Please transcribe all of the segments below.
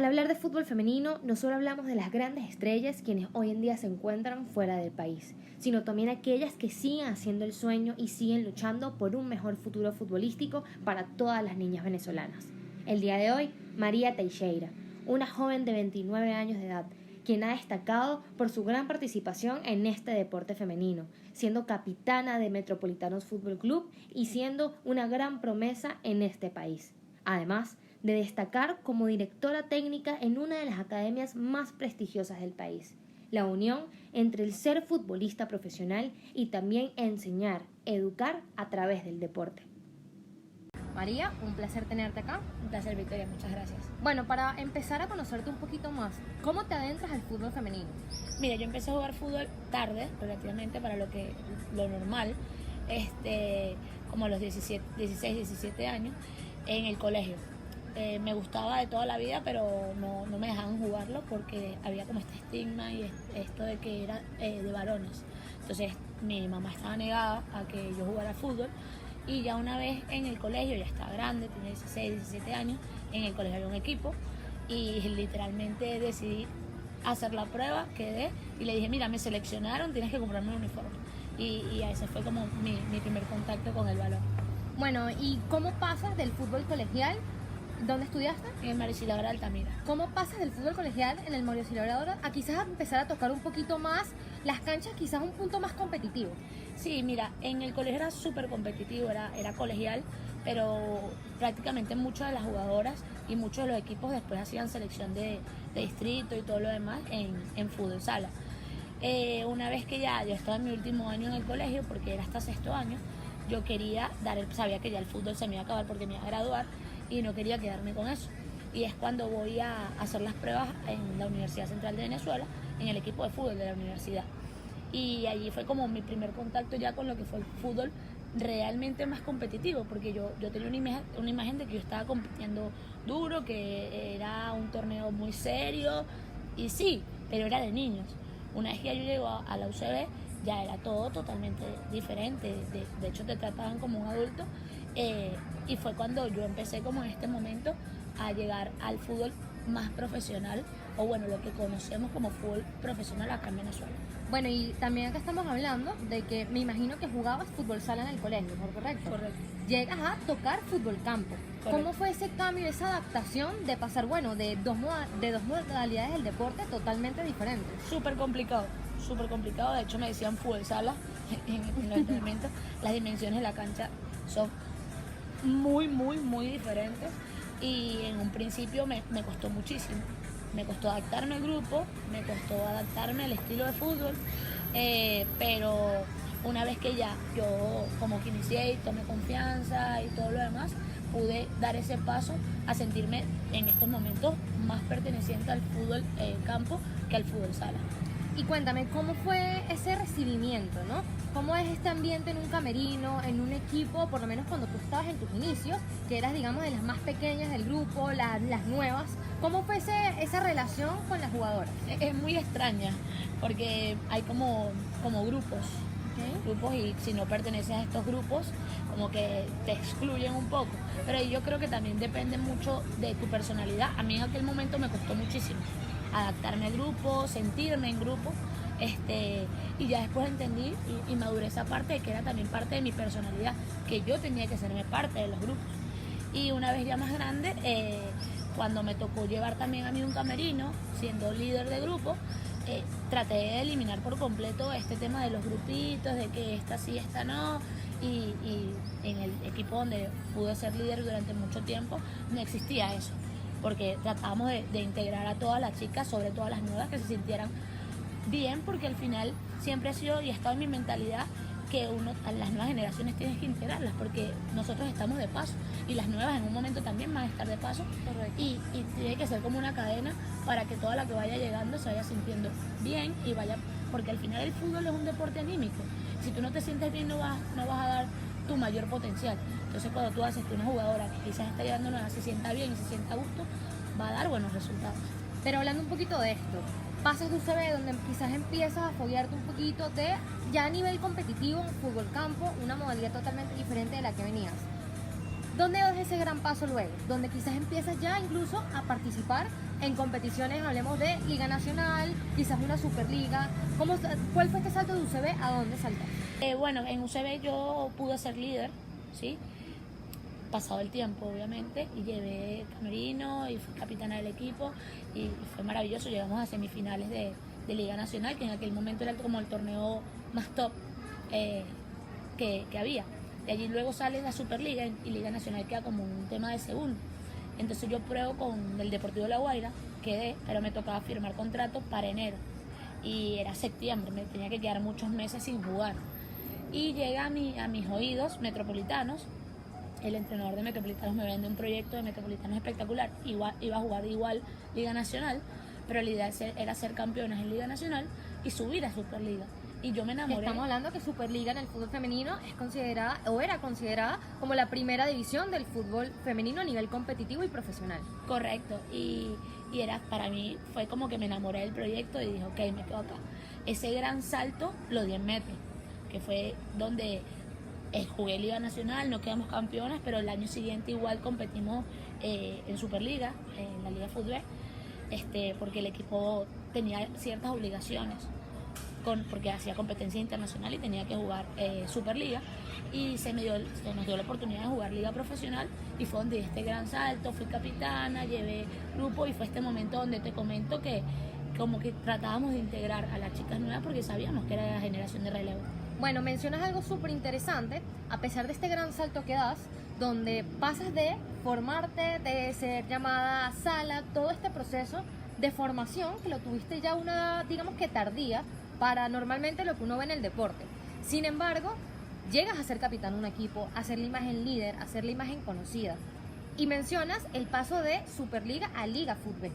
Al hablar de fútbol femenino, no solo hablamos de las grandes estrellas quienes hoy en día se encuentran fuera del país, sino también aquellas que siguen haciendo el sueño y siguen luchando por un mejor futuro futbolístico para todas las niñas venezolanas. El día de hoy, María Teixeira, una joven de 29 años de edad, quien ha destacado por su gran participación en este deporte femenino, siendo capitana de Metropolitanos Fútbol Club y siendo una gran promesa en este país. Además de destacar como directora técnica en una de las academias más prestigiosas del país. La unión entre el ser futbolista profesional y también enseñar, educar a través del deporte. María, un placer tenerte acá. Un placer, Victoria, muchas gracias. Bueno, para empezar a conocerte un poquito más, ¿cómo te adentras al fútbol femenino? Mira, yo empecé a jugar fútbol tarde, relativamente para lo normal, como a los 16, 17 años, en el colegio. Me gustaba de toda la vida, pero no me dejaban jugarlo porque había como este estigma y esto de que era de varones. Entonces mi mamá estaba negada a que yo jugara fútbol, y ya una vez en el colegio, ya estaba grande, tenía 16, 17 años, en el colegio había un equipo y literalmente decidí hacer la prueba, quedé y le dije, mira, me seleccionaron, tienes que comprarme un uniforme. Y ese fue como mi primer contacto con el balón. Bueno, ¿y cómo pasas del fútbol colegial? ¿Dónde estudiaste? En Mauricio Labrador, Altamira. ¿Cómo pasas del fútbol colegial en el Mauricio Labrador a quizás empezar a tocar un poquito más las canchas, quizás un punto más competitivo? Sí, mira, en el colegio era súper competitivo, era colegial, pero prácticamente muchas de las jugadoras y muchos de los equipos después hacían selección de distrito y todo lo demás en fútbol sala. Una vez que ya yo estaba en mi último año en el colegio, porque era hasta sexto año, yo quería sabía que ya el fútbol se me iba a acabar porque me iba a graduar y no quería quedarme con eso. Y es cuando voy a hacer las pruebas en la Universidad Central de Venezuela, en el equipo de fútbol de la universidad. Y allí fue como mi primer contacto ya con lo que fue el fútbol realmente más competitivo, porque yo tenía una imagen de que yo estaba compitiendo duro, que era un torneo muy serio, y sí, pero era de niños. Una vez que yo llego a la UCB, ya era todo totalmente diferente, de hecho te trataban como un adulto, y fue cuando yo empecé como en este momento a llegar al fútbol más profesional, o bueno, lo que conocemos como fútbol profesional acá en Venezuela. Bueno, y también acá estamos hablando de que me imagino que jugabas fútbol sala en el colegio, ¿por correcto? Correcto. Llegas a tocar fútbol campo. Correcto. ¿Cómo fue ese cambio, esa adaptación de pasar, bueno, de dos modalidades del deporte totalmente diferentes? Súper complicado. De hecho me decían fútbol sala en los entrenamientos. Las dimensiones de la cancha son muy diferentes, y en un principio me costó muchísimo. Me costó adaptarme al grupo, me costó adaptarme al estilo de fútbol, pero una vez que ya yo como que inicié y tomé confianza y todo lo demás, pude dar ese paso a sentirme en estos momentos más perteneciente al fútbol campo que al fútbol sala. Y cuéntame, ¿cómo fue ese recibimiento, no? ¿Cómo es este ambiente en un camerino, en un equipo, por lo menos cuando tú estabas en tus inicios, que eras, digamos, de las más pequeñas del grupo, las nuevas? ¿Cómo fue esa relación con las jugadoras? Es muy extraña, porque hay como grupos. Grupos, y si no perteneces a estos grupos, como que te excluyen un poco. Pero yo creo que también depende mucho de tu personalidad. A mí en aquel momento me costó muchísimo adaptarme al grupo, sentirme en grupo, y ya después entendí y maduré esa parte de que era también parte de mi personalidad, que yo tenía que serme parte de los grupos. Y una vez ya más grande, cuando me tocó llevar también a mí un camerino, siendo líder de grupo, traté de eliminar por completo este tema de los grupitos, de que esta sí, esta no, y en el equipo donde pude ser líder durante mucho tiempo no existía eso, porque tratábamos de integrar a todas las chicas, sobre todo a las nuevas, que se sintieran bien, porque al final siempre ha sido y ha estado en mi mentalidad que a las nuevas generaciones tienes que integrarlas, porque nosotros estamos de paso y las nuevas en un momento también van a estar de paso. Correcto. Y tiene que ser como una cadena para que toda la que vaya llegando se vaya sintiendo bien y vaya, porque al final el fútbol es un deporte anímico. Si tú no te sientes bien, no vas a dar tu mayor potencial. Entonces cuando tú haces que una jugadora que quizás está llegando nueva se sienta bien y se sienta a gusto, va a dar buenos resultados. Pero hablando un poquito de esto, pasas de UCB donde quizás empiezas a foguearte un poquito de ya a nivel competitivo en fútbol campo, una modalidad totalmente diferente de la que venías. ¿Dónde das ese gran paso luego? Donde quizás empiezas ya incluso a participar en competiciones, hablemos de Liga Nacional, quizás una Superliga. ¿Cuál fue este salto de UCB? ¿A dónde saltaste? Bueno, en UCB yo pude ser líder, ¿sí? Pasado el tiempo, obviamente, y llevé camerino y fui capitana del equipo y fue maravilloso. Llegamos a semifinales de Liga Nacional, que en aquel momento era como el torneo más top que había. De allí luego sale la Superliga y Liga Nacional queda como un tema de segundo. Entonces yo pruebo con el Deportivo La Guaira, quedé, pero me tocaba firmar contrato para enero. Y era septiembre, me tenía que quedar muchos meses sin jugar. Y llega a mis oídos Metropolitanos. El entrenador de Metropolitanos me vende un proyecto de Metropolitanos espectacular. Iba a jugar igual Liga Nacional, pero la idea era ser campeonas en Liga Nacional y subir a Superliga. Y yo me enamoré. Estamos hablando que Superliga en el fútbol femenino es considerada, o era considerada, como la primera división del fútbol femenino a nivel competitivo y profesional. Correcto. Y era, para mí, fue como que me enamoré del proyecto y dije, ok, me quedo acá. Ese gran salto lo di en Metro, que fue donde jugué Liga Nacional, no quedamos campeonas, pero el año siguiente igual competimos en Superliga, en la Liga Fútbol, porque el equipo tenía ciertas obligaciones, porque hacía competencia internacional y tenía que jugar Superliga, y se nos dio la oportunidad de jugar Liga Profesional, y fue donde di este gran salto, fui capitana, llevé grupo, y fue este momento donde te comento que como que tratábamos de integrar a las chicas nuevas porque sabíamos que era la generación de relevo. Bueno, mencionas algo súper interesante, a pesar de este gran salto que das, donde pasas de formarte, de ser llamada a sala, todo este proceso de formación que lo tuviste ya una, digamos que tardía, para normalmente lo que uno ve en el deporte. Sin embargo, llegas a ser capitán de un equipo, a ser la imagen líder, a ser la imagen conocida. Y mencionas el paso de Superliga a Liga Fútbol.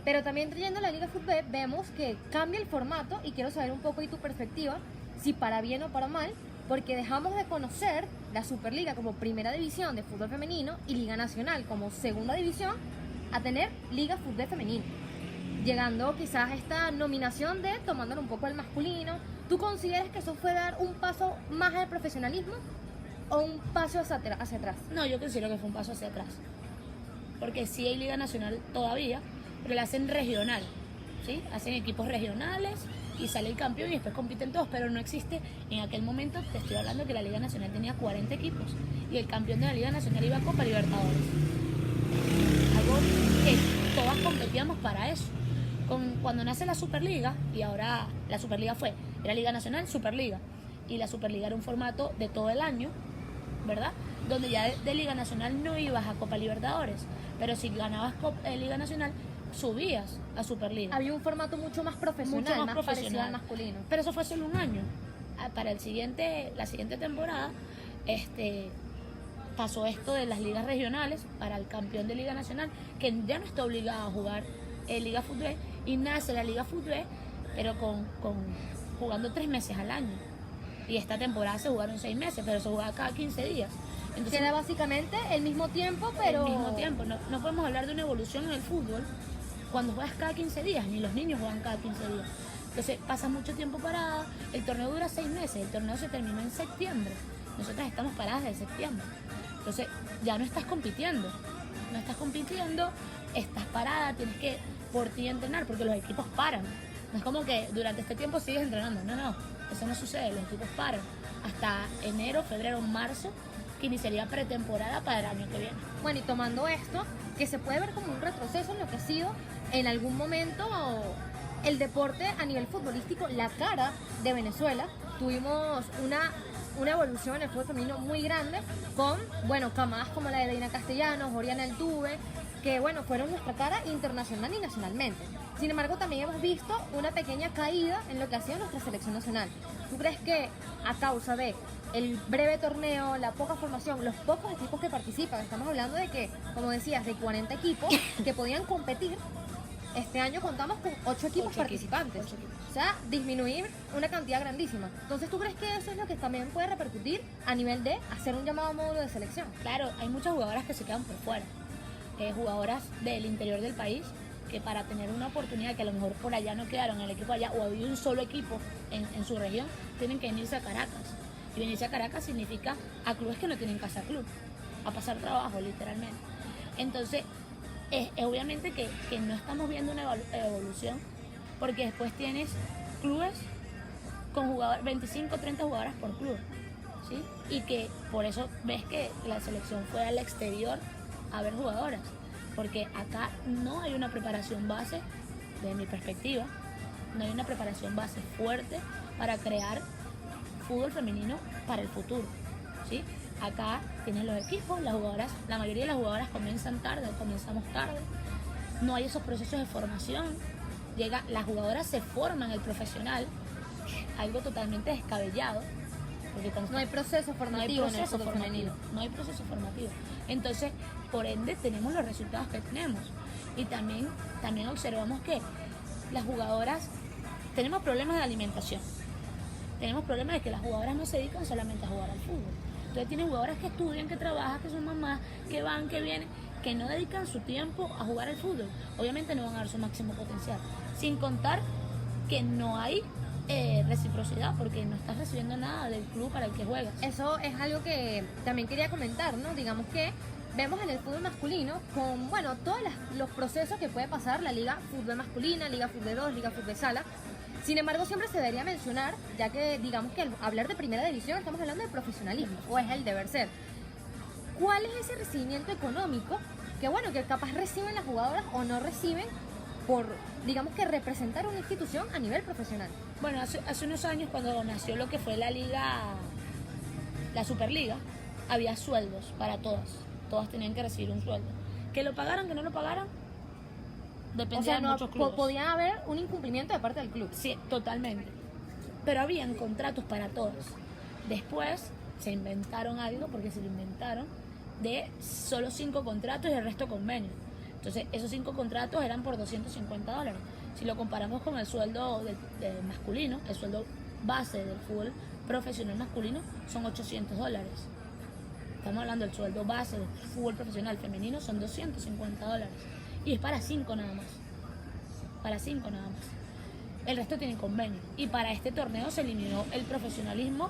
Pero también trayendo la Liga Fútbol vemos que cambia el formato y quiero saber un poco de tu perspectiva, si para bien o para mal, porque dejamos de conocer la Superliga como primera división de fútbol femenino y Liga Nacional como segunda división a tener Liga Fútbol femenino. Llegando quizás a esta nominación de tomándole un poco el masculino. ¿Tú consideras que eso fue dar un paso más al profesionalismo o un paso hacia atrás? No, yo considero que fue un paso hacia atrás, porque sí hay Liga Nacional todavía, pero la hacen regional, ¿sí? Hacen equipos regionales y sale el campeón y después compiten todos, pero no existe. En aquel momento te estoy hablando que la Liga Nacional tenía 40 equipos y el campeón de la Liga Nacional iba a Copa Libertadores, algo que todas competíamos para eso. Cuando nace la Superliga, y ahora la Superliga era Liga Nacional, Superliga, y la Superliga era un formato de todo el año, ¿verdad? Donde ya de Liga Nacional no ibas a Copa Libertadores, pero si ganabas Liga Nacional subías a Superliga. Había un formato mucho más profesional, más parecido al masculino. Pero eso fue solo un año. Para la siguiente temporada, pasó esto de las ligas regionales para el campeón de Liga Nacional, que ya no está obligado a jugar Liga Fútbol, y nace la Liga Fútbol, pero jugando 3 meses al año. Y esta temporada se jugaron 6 meses, pero se jugaba cada 15 días. Entonces, era básicamente el mismo tiempo, pero... El mismo tiempo. No podemos hablar de una evolución en el fútbol cuando juegas cada 15 días, ni los niños juegan cada 15 días. Entonces pasa mucho tiempo parada, el torneo dura 6 meses, el torneo se terminó en septiembre. Nosotras estamos paradas desde septiembre. Entonces ya no estás compitiendo, estás parada, tienes que por ti entrenar, porque los equipos paran. No es como que durante este tiempo sigues entrenando, no, eso no sucede, los equipos paran. Hasta enero, febrero, marzo, que iniciaría pretemporada para el año que viene. Bueno, y tomando esto, que se puede ver como un retroceso en lo que ha sido en algún momento el deporte a nivel futbolístico, la cara de Venezuela. Tuvimos una evolución en el fútbol femenino muy grande con, camadas como la de Deina Castellanos, Oriana Altuve, que fueron nuestra cara internacional y nacionalmente. Sin embargo, también hemos visto una pequeña caída en lo que ha sido nuestra selección nacional. ¿Tú crees que a causa de el breve torneo, la poca formación, los pocos equipos que participan, estamos hablando de que, como decías, de 40 equipos que podían competir, este año contamos con 8 equipos participantes? O sea, disminuir una cantidad grandísima. Entonces, ¿tú crees que eso es lo que también puede repercutir a nivel de hacer un llamado módulo de selección? Claro, hay muchas jugadoras que se quedan por fuera. Jugadoras del interior del país que para tener una oportunidad, que a lo mejor por allá no quedaron en el equipo allá o había un solo equipo en su región, tienen que venirse a Caracas. Y venirse a Caracas significa a clubes que no tienen casa club. a pasar trabajo, literalmente. Entonces, es obviamente que no estamos viendo una evolución, porque después tienes clubes con jugadores, 25, 30 jugadoras por club, ¿sí? Y que por eso ves que la selección fue al exterior a ver jugadoras, porque acá no hay una preparación base, desde mi perspectiva, no hay una preparación base fuerte para crear fútbol femenino para el futuro, ¿sí? Acá tienes los equipos, las jugadoras, la mayoría de las jugadoras comenzamos tarde, no hay esos procesos de formación, las jugadoras se forman el profesional, algo totalmente descabellado, porque no hay proceso formativo, no hay proceso formativo. Entonces, por ende, tenemos los resultados que tenemos. Y también observamos que las jugadoras tenemos problemas de alimentación. Tenemos problemas de que las jugadoras no se dedican solamente a jugar al fútbol. Entonces tienen jugadoras que estudian, que trabajan, que son mamás, que van, que vienen, que no dedican su tiempo a jugar al fútbol. Obviamente no van a dar su máximo potencial. Sin contar que no hay reciprocidad, porque no estás recibiendo nada del club para el que juegas. Eso es algo que también quería comentar, ¿no? Digamos que vemos en el fútbol masculino con, bueno, todos los procesos que puede pasar la liga fútbol masculina, liga fútbol 2, liga fútbol sala. Sin embargo, siempre se debería mencionar, ya que digamos que al hablar de primera división estamos hablando de profesionalismo, o es el deber ser. ¿Cuál es ese recibimiento económico que, bueno, que capaz reciben las jugadoras o no reciben por, digamos que representar una institución a nivel profesional? Bueno, hace unos años, cuando nació lo que fue la liga, la Superliga, había sueldos para todas. Todas tenían que recibir un sueldo. Que lo pagaran, que no lo pagaran, dependía de muchos clubes. Podía haber un incumplimiento de parte del club. Sí, totalmente. Pero habían contratos para todos. Después se inventaron algo, porque se lo inventaron, de solo 5 contratos y el resto convenios. Entonces, esos 5 contratos eran por $250. Si lo comparamos con el sueldo de masculino, el sueldo base del fútbol profesional masculino son $800. Estamos hablando del sueldo base del fútbol profesional femenino, son $250. Y es para 5 nada más. Para 5 nada más. El resto tiene convenio. Y para este torneo se eliminó el profesionalismo,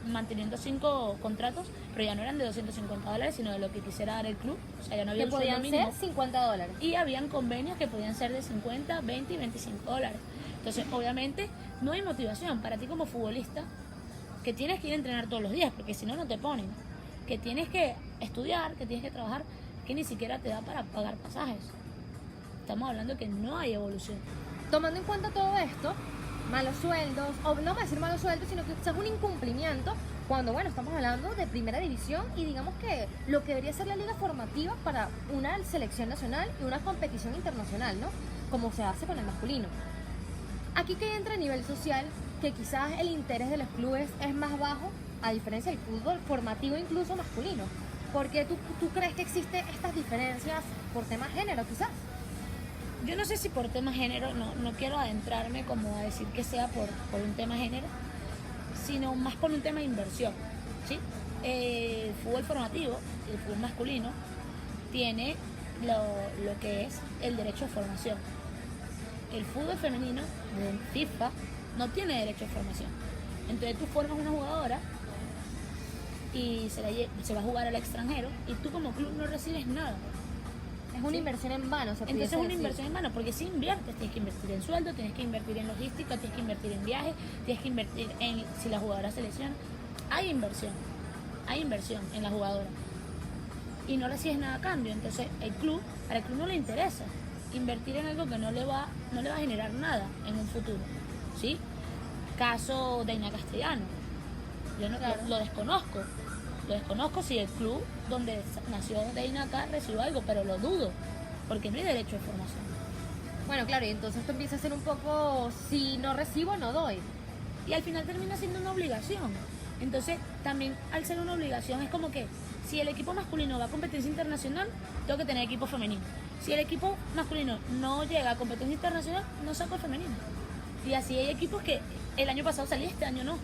manteniendo 5 contratos, pero ya no eran de $250, sino de lo que quisiera dar el club. O sea, ya no había que podían ser $50. Y habían convenios que podían ser de 50, 20 y $25. Entonces, obviamente, no hay motivación para ti como futbolista, que tienes que ir a entrenar todos los días, porque si no, no te ponen. Que tienes que estudiar, que tienes que trabajar, que ni siquiera te da para pagar pasajes. Estamos hablando de que no hay evolución. Tomando en cuenta todo esto, malos sueldos, o no vamos a decir malos sueldos, sino que quizás un incumplimiento, cuando, bueno, estamos hablando de primera división y digamos que lo que debería ser la liga formativa para una selección nacional y una competición internacional, ¿no? Como se hace con el masculino. Aquí que entra a nivel social, que quizás el interés de los clubes es más bajo, a diferencia del fútbol formativo incluso masculino. Porque tú crees que existen estas diferencias por tema género, quizás. Yo no sé si por tema género, no quiero adentrarme como a decir que sea por un tema género, sino más por un tema de inversión, ¿sí? El fútbol formativo, el fútbol masculino, tiene lo que es el derecho de formación. El fútbol femenino de FIFA no tiene derecho de formación. Entonces tú formas una jugadora y se va a jugar al extranjero y tú como club no recibes nada. Es una inversión en vano. Entonces es una inversión en vano, porque si inviertes, tienes que invertir en sueldo, tienes que invertir en logística, tienes que invertir en viajes, tienes que invertir en si la jugadora se lesiona. Hay inversión en la jugadora y no recibes nada a cambio. Entonces para el club no le interesa invertir en algo que no le va a generar nada en un futuro, ¿sí? Caso de Deina Castellano, yo no, claro, lo desconozco si el club donde nació Deina acá recibió algo, pero lo dudo, porque no hay derecho de formación. Bueno, claro, y entonces esto empieza a ser un poco, si no recibo, no doy. Y al final termina siendo una obligación. Entonces, también al ser una obligación es como que si el equipo masculino va a competencia internacional, tengo que tener equipo femenino. Si el equipo masculino no llega a competencia internacional, no saco el femenino. Y así hay equipos que el año pasado salía, este año no.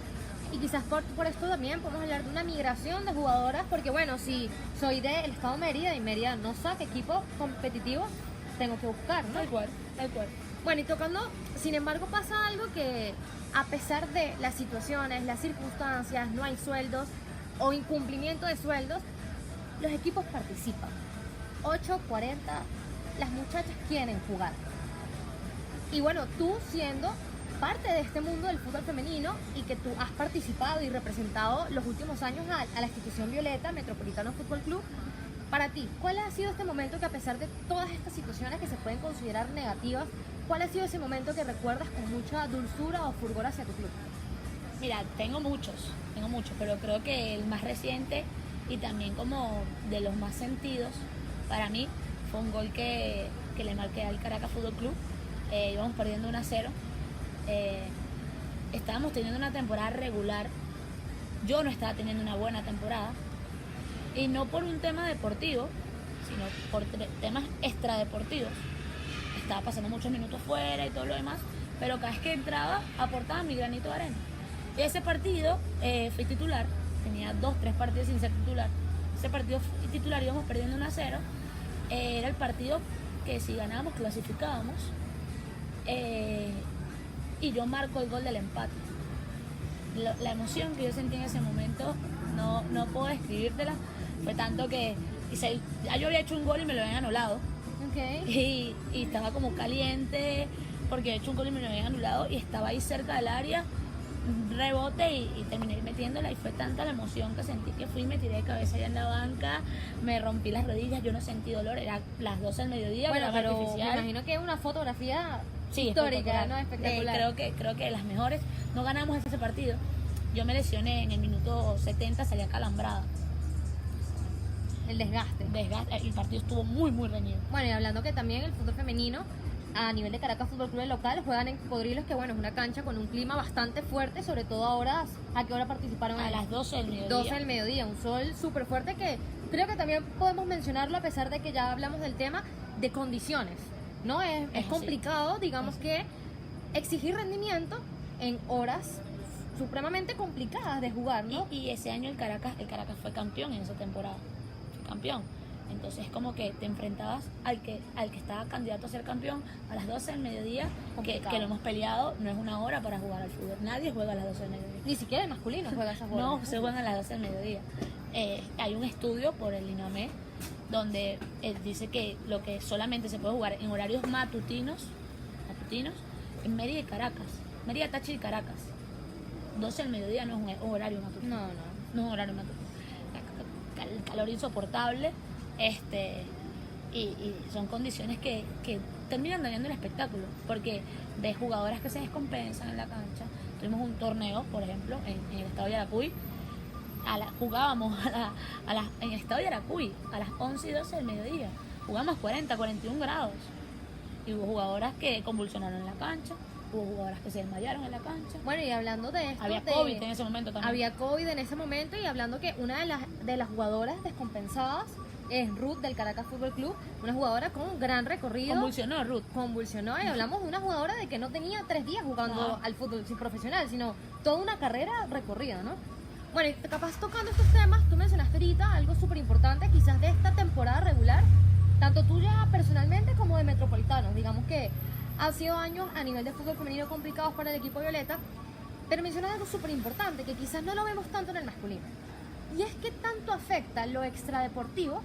Y quizás por esto también podemos hablar de una migración de jugadoras, porque bueno, si soy del estado de Mérida y Mérida no saca equipo competitivo, tengo que buscar, ¿no? Tal cual. Bueno, y tocando, sin embargo, pasa algo que a pesar de las situaciones, las circunstancias, no hay sueldos o incumplimiento de sueldos, los equipos participan. 8:40, las muchachas quieren jugar. Y bueno, tú siendo parte de este mundo del fútbol femenino y que tú has participado y representado los últimos años a la institución Violeta, Metropolitano Fútbol Club, para ti, ¿cuál ha sido este momento que a pesar de todas estas situaciones que se pueden considerar negativas, cuál ha sido ese momento que recuerdas con mucha dulzura o fulgor hacia tu club? Mira, tengo muchos, pero creo que el más reciente y también como de los más sentidos para mí fue un gol que le marqué al Caracas Fútbol Club. Íbamos perdiendo 1-0. Estábamos teniendo una temporada regular. Yo no estaba teniendo una buena temporada. Y no por un tema deportivo, sino por temas extradeportivos. Estaba pasando muchos minutos fuera y todo lo demás, pero cada vez que entraba aportaba mi granito de arena. Y ese partido fui titular, tenía 2-3 partidos sin ser titular. Ese partido fui titular, íbamos perdiendo 1-0. Era el partido que si ganábamos clasificábamos. Y yo marco el gol del empate. La emoción que yo sentí en ese momento no puedo describírtela. Fue tanto que ya yo había hecho un gol y me lo habían anulado. Okay. Y estaba como caliente porque había hecho un gol y me lo habían anulado y estaba ahí cerca del área, rebote y terminé metiéndola y fue tanta la emoción que sentí que fui y me tiré de cabeza allá en la banca, me rompí las rodillas, yo no sentí dolor, era las 12 del mediodía. Bueno, pero artificial. me imagino que es una fotografía Sí, histórica, ¿no? Espectacular. Creo que las mejores. No ganamos ese partido. Yo me lesioné en el minuto 70, salí acalambrada. El desgaste. El partido estuvo muy, muy reñido. Bueno, y hablando que también el fútbol femenino, a nivel de Caracas Fútbol Club local, juegan en Cocodrilos, que bueno, es una cancha con un clima bastante fuerte, sobre todo ahora. ¿A qué hora participaron? A las 12 del mediodía. 12 del mediodía, un sol súper fuerte que creo que también podemos mencionarlo a pesar de que ya hablamos del tema de condiciones, ¿no? Es complicado, digamos que exigir rendimiento en horas supremamente complicadas de jugar, ¿no? Y ese año el Caracas fue campeón en esa temporada. Campeón. Entonces como que te enfrentabas al que estaba candidato a ser campeón a las 12 del mediodía, que lo hemos peleado, no es una hora para jugar al fútbol, nadie juega a las 12 del mediodía. Ni siquiera el masculino juega esas horas. No, se juegan a las 12 del mediodía. Hay un estudio por el INAME donde dice que lo que solamente se puede jugar en horarios matutinos en Mérida y Caracas, Mérida, Táchira y Caracas. 12 del mediodía no es un horario matutino. No es un horario matutino. El calor insoportable, y son condiciones que terminan dañando el espectáculo, porque ves jugadoras que se descompensan en la cancha. Tuvimos un torneo, por ejemplo, en el estado de Yaracuy, jugábamos en el estado de Yaracuy a las 11 y 12 del mediodía, jugamos 41 grados, y hubo jugadoras que convulsionaron en la cancha. Hubo jugadoras que se desmayaron en la cancha. Bueno, y hablando de esto... Había COVID en ese momento también. Había COVID en ese momento, y hablando que una de las jugadoras descompensadas es Ruth del Caracas Fútbol Club, una jugadora con un gran recorrido. Convulsionó Ruth. Y hablamos de una jugadora de que no tenía 3 días jugando al fútbol profesional, sino toda una carrera recorrida, ¿no? Bueno, y capaz tocando estos temas, tú mencionaste ahorita algo súper importante, quizás de esta temporada regular, tanto tuya personalmente como de Metropolitanos. Digamos que han sido años a nivel de fútbol femenino complicados para el equipo violeta, pero mencionas algo súper importante que quizás no lo vemos tanto en el masculino. Y es que tanto afecta lo extradeportivo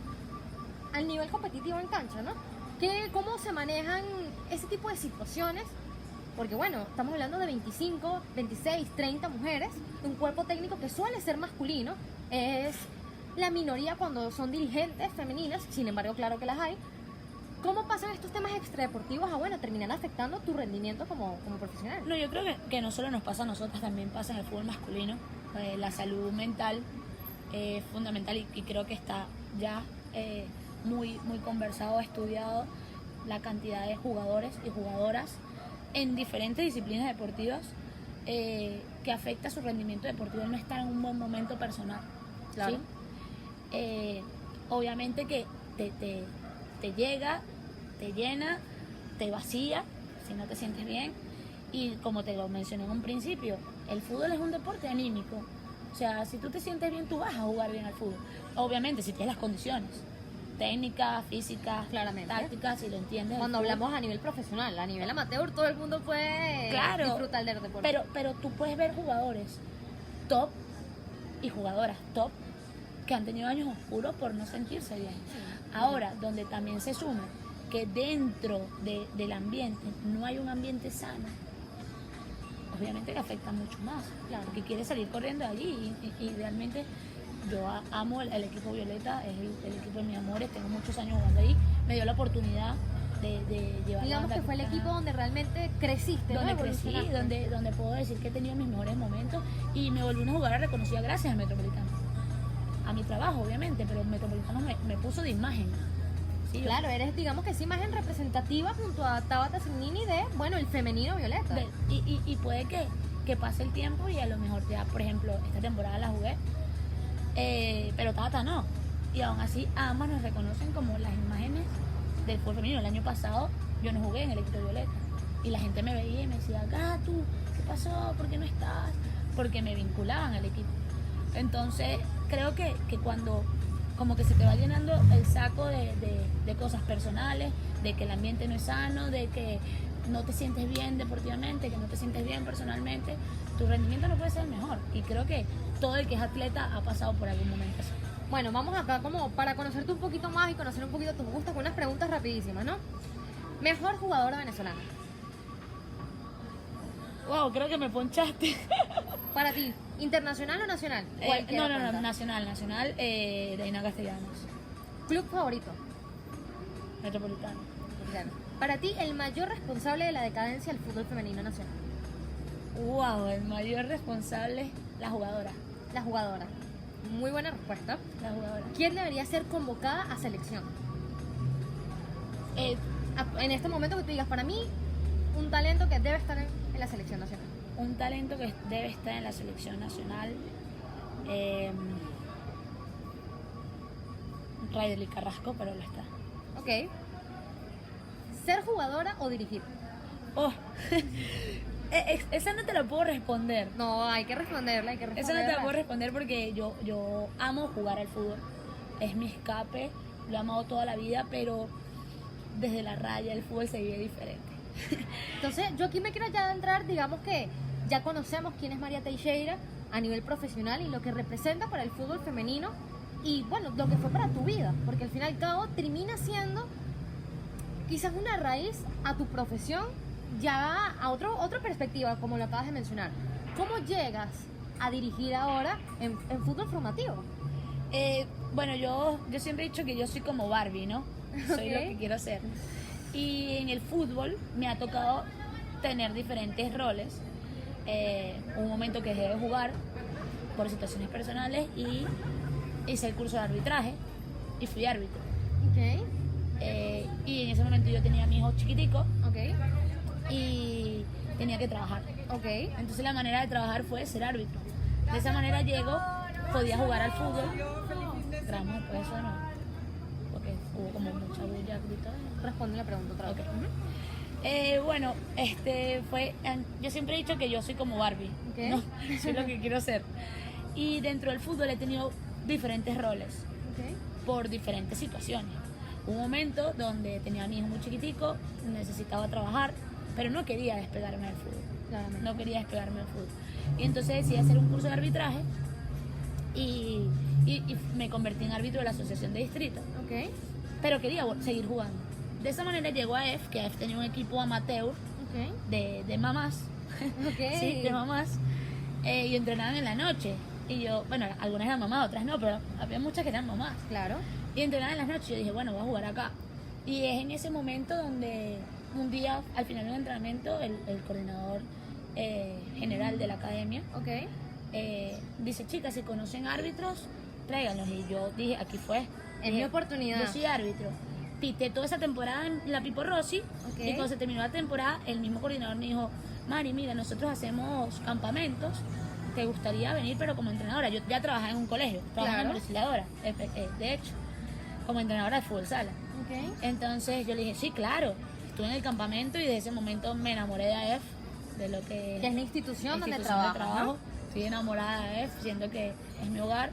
al nivel competitivo en cancha, ¿no? ¿Cómo se manejan ese tipo de situaciones? Porque bueno, estamos hablando de 25, 26, 30 mujeres, de un cuerpo técnico que suele ser masculino, es la minoría cuando son dirigentes femeninas, sin embargo, claro que las hay. ¿Cómo pasan estos temas extradeportivos terminan afectando tu rendimiento como profesional? No, yo creo que no solo nos pasa a nosotras, también pasa en el fútbol masculino. La salud mental es fundamental y creo que está ya muy, muy conversado, estudiado la cantidad de jugadores y jugadoras en diferentes disciplinas deportivas que afecta su rendimiento deportivo el no estar en un buen momento personal. Claro. ¿Sí? Obviamente que te llega, te llena, te vacía si no te sientes bien, y como te lo mencioné en un principio, el fútbol es un deporte anímico. O sea, si tú te sientes bien, tú vas a jugar bien al fútbol. Obviamente, si tienes las condiciones técnicas, físicas, claramente, tácticas, si lo entiendes. Cuando hablamos a nivel profesional, a nivel amateur, todo el mundo puede disfrutar del deporte. Pero tú puedes ver jugadores top y jugadoras top que han tenido años oscuros por no sentirse bien. Ahora, donde también se suma que dentro del ambiente no hay un ambiente sano, obviamente que afecta mucho más, Claro. porque quiere salir corriendo de allí y realmente yo amo el equipo Violeta, es el equipo de mis amores, tengo muchos años jugando ahí, me dio la oportunidad de llevar Digamos que fue el equipo donde realmente creciste, ¿no? donde crecí, Evolucionaste. donde puedo decir que he tenido mis mejores momentos y me volví una jugadora reconocida gracias al Metropolitano. A mi trabajo, obviamente, pero el Metropolitano me puso de imagen. Sí, Claro, eres, digamos que esa imagen representativa junto a Tabata Signini de, bueno, el femenino Violeta. y puede que pase el tiempo y a lo mejor ya, por ejemplo, esta temporada la jugué, pero Tata no. Y aún así ambas nos reconocen como las imágenes del fútbol femenino. El año pasado yo no jugué en el equipo de Violeta y la gente me veía y me decía, Gatu, ¿qué pasó? ¿Por qué no estás? Porque me vinculaban al equipo. Entonces creo que cuando como que se te va llenando el saco de cosas personales, de que el ambiente no es sano, de que no te sientes bien deportivamente, que no te sientes bien personalmente, tu rendimiento no puede ser el mejor. Y creo que todo el que es atleta ha pasado por algún momento así. Bueno, vamos acá como para conocerte un poquito más y conocer un poquito tus gustos con unas preguntas rapidísimas, ¿no? Mejor jugadora venezolana. Wow, creo que me ponchaste. Para ti, ¿internacional o nacional? Cualquiera No, cuenta. nacional, Reina Castellanos, ¿Club favorito? Metropolitano. Claro. Para ti, el mayor responsable de la decadencia del fútbol femenino nacional. Wow, el mayor responsable, la jugadora. La jugadora. Muy buena respuesta. La jugadora. ¿Quién debería ser convocada a selección? Eh, En este momento que tú digas, para mí, un talento que debe estar en la selección nacional. un talento que debe estar en la selección nacional. Raiderly Carrasco, pero lo está. Ok. ¿Ser jugadora o dirigir? Oh, esa no te la puedo responder. No, hay que responderla, hay que Esa responderla. no te la puedo responder porque yo amo jugar al fútbol. Es mi escape, lo he amado toda la vida, pero desde la raya el fútbol se vive diferente. Entonces, yo aquí me quiero ya entrar, digamos que ya conocemos quién es María Teixeira a nivel profesional y lo que representa para el fútbol femenino y, bueno, lo que fue para tu vida, porque al fin y al cabo termina siendo quizás una raíz a tu profesión, ya a otra perspectiva, como lo acabas de mencionar. ¿Cómo llegas a dirigir ahora en fútbol formativo? Bueno, yo siempre he dicho que yo soy como Barbie, ¿no? Soy lo Ok. que quiero ser. Y en el fútbol me ha tocado tener diferentes roles. Un momento que dejé de jugar por situaciones personales y hice el curso de arbitraje y fui árbitro. Ok, Y en ese momento yo tenía a mi hijo chiquitico ok, y tenía que trabajar. ok. Entonces la manera de trabajar fue ser árbitro. De esa manera llego, podía jugar al fútbol. Entramos después de eso no, porque hubo como mucha bulla, grito. Responde la pregunta otra vez. Ok. Bueno, yo siempre he dicho que yo soy como Barbie, Ok. ¿no? Soy lo que quiero ser. Y dentro del fútbol he tenido diferentes roles Ok. por diferentes situaciones. Un momento donde tenía a mi hijo muy chiquitico, necesitaba trabajar, pero no quería despegarme del fútbol. Claramente. No quería despegarme del fútbol. Y entonces decidí hacer un curso de arbitraje y me convertí en árbitro de la asociación de distrito. Ok, Pero quería seguir jugando. De esa manera llegó a EF, que EF tenía un equipo amateur ok, de mamás. ok. Sí, de mamás. Y entrenaban en la noche. Y yo, bueno, algunas eran mamás, otras no, pero había muchas que eran mamás. Claro. Y entrenaban en las noches. Yo dije, bueno, voy a jugar acá. Y es en ese momento donde un día, al final de un entrenamiento, el coordinador general de la academia Ok. dice, chicas, si conocen árbitros, tráiganlos. Y yo dije, aquí fue. Es mi oportunidad. Yo soy árbitro. Pité toda esa temporada en la Pipo Rossi. Ok. Y cuando se terminó la temporada, el mismo coordinador me dijo, Mari, mira, nosotros hacemos campamentos. ¿Te gustaría venir, pero como entrenadora? Yo ya trabajaba en un colegio, trabajaba Claro. en auxiliadora, de hecho, como entrenadora de fútbol sala. Ok. Entonces yo le dije, sí, claro. Estuve en el campamento y desde ese momento me enamoré de AEF, de lo que Que es la institución donde institución de trabajas, ¿no? Estoy enamorada de AEF, siento que es mi hogar.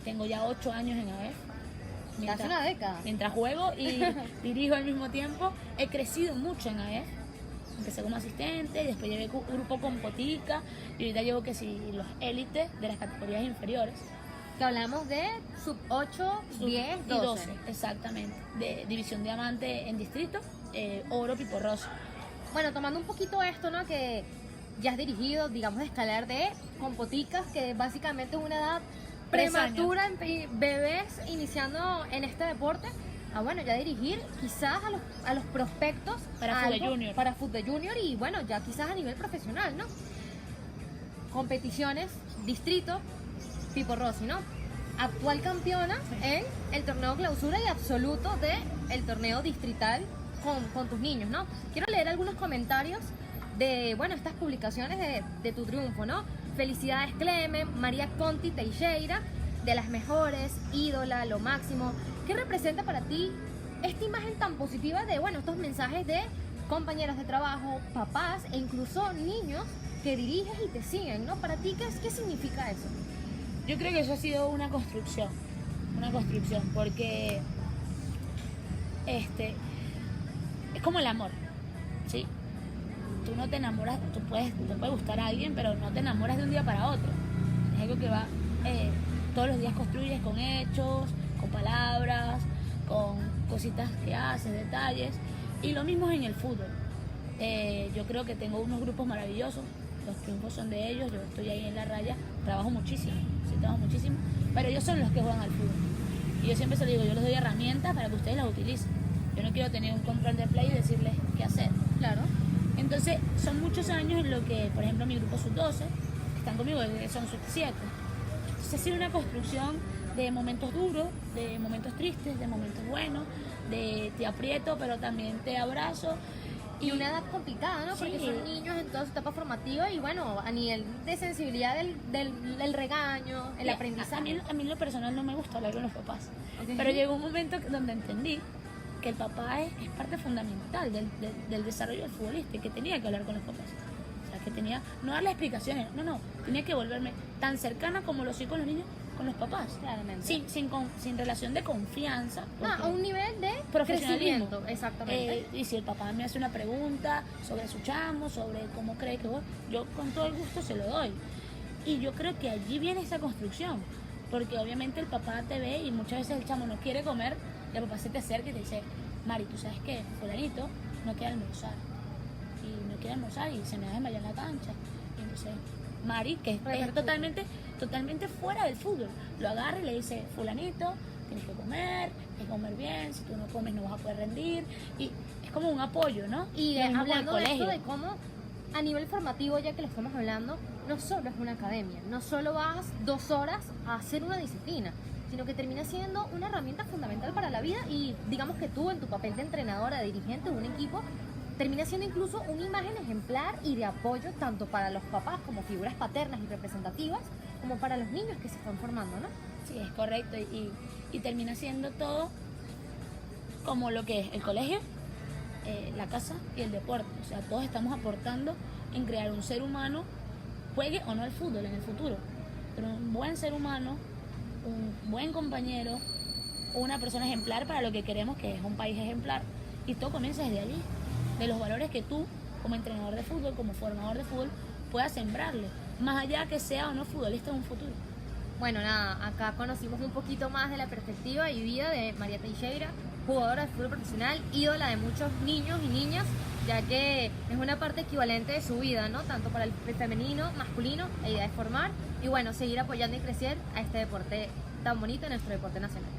Tengo ya 8 años en AEF. Casi una década. Mientras juego y dirijo al mismo tiempo, he crecido mucho en AEF. Empecé como asistente, después llevé grupo con Potica y ahorita llevo que sí los élites de las categorías inferiores. Que hablamos de sub 8, 10, y 12. exactamente. De división diamante en distrito, oro, piporroso. Bueno, tomando un poquito esto, ¿no? Que ya has dirigido, digamos, de escalar de compoticas, que básicamente es una edad 3 años. prematura, bebés iniciando en este deporte. Bueno, ya dirigir quizás a los prospectos Para a fútbol algo junior. para fútbol junior y bueno, ya quizás a nivel profesional, ¿no? Competiciones, distrito, Pipo Rossi, ¿no? Actual campeona en el torneo clausura y absoluto de el torneo distrital con tus niños, ¿no? Quiero leer algunos comentarios de, bueno, estas publicaciones de tu triunfo, ¿no? Felicidades Clemen, María Conti Teixeira, de las mejores, ídola, lo máximo. ¿Qué representa para ti esta imagen tan positiva de, bueno, estos mensajes de compañeras de trabajo, papás e incluso niños que diriges y te siguen, ¿no? Para ti, ¿qué significa eso? Yo creo que eso ha sido una construcción, porque es como el amor, ¿sí? Tú no te enamoras, te puede gustar a alguien, pero no te enamoras de un día para otro. Es algo que va, todos los días construyes con hechos, con palabras, con cositas que haces, detalles, y lo mismo es en el fútbol. Yo creo que tengo unos grupos maravillosos, los triunfos son de ellos, yo estoy ahí en la raya, trabajo muchísimo, pero ellos son los que juegan al fútbol. Y yo siempre se lo digo, yo les doy herramientas para que ustedes las utilicen. Yo no quiero tener un control de play y decirles qué hacer. Claro. Entonces, son muchos años en lo que, por ejemplo, mi grupo sub-12, están conmigo, son sub-7. Entonces, ha sido una construcción de momentos duros, de momentos tristes, de momentos buenos, de te aprieto, pero también te abrazo. Y una edad complicada, ¿no? Porque Sí. son niños en toda su etapa formativa y bueno, a nivel de sensibilidad del regaño, el aprendizaje. A mí en lo personal no me gusta hablar con los papás, Ok. pero llegó un momento donde entendí que el papá es parte fundamental del desarrollo del futbolista y que tenía que hablar con los papás. O sea, que tenía, no darle explicaciones, no, tenía que volverme tan cercana como lo soy con los niños, con los papás. Claramente. Sin relación de confianza. A un nivel de Profesionalismo. crecimiento, exactamente. Y si el papá me hace una pregunta sobre su chamo, sobre cómo cree que voy, yo con todo el gusto se lo doy. Y yo creo que allí viene esa construcción, porque obviamente el papá te ve y muchas veces el chamo no quiere comer, y el papá se te acerca y te dice, Mari, tú sabes que fulanito no quiere almorzar, y se me va a desmayar en la cancha. Y entonces Mari, que es totalmente fuera del fútbol, lo agarra y le dice, fulanito, tienes que comer bien, si tú no comes no vas a poder rendir, y es como un apoyo, ¿no? Y Lo mismo con el hablando de esto, colegio. de cómo a nivel formativo, ya que lo estamos hablando, no solo es una academia, no solo vas 2 horas a hacer una disciplina, sino que termina siendo una herramienta fundamental para la vida y digamos que tú en tu papel de entrenadora, de dirigente de un equipo, termina siendo incluso una imagen ejemplar y de apoyo tanto para los papás como figuras paternas y representativas, como para los niños que se están formando, ¿no? Sí, es correcto, y termina siendo todo como lo que es el colegio, la casa y el deporte. O sea, todos estamos aportando en crear un ser humano, juegue o no al fútbol en el futuro, pero un buen ser humano, un buen compañero, una persona ejemplar para lo que queremos, que es un país ejemplar. Y todo comienza desde allí, de los valores que tú, como entrenador de fútbol, como formador de fútbol, puedas sembrarle, más allá que sea o no futbolista en un futuro. Bueno, nada, acá conocimos un poquito más de la perspectiva y vida de María Teixeira, jugadora de fútbol profesional, ídola de muchos niños y niñas, ya que es una parte equivalente de su vida, ¿no? Tanto para el femenino, masculino, la idea es formar y bueno, seguir apoyando y crecer a este deporte tan bonito, nuestro deporte nacional.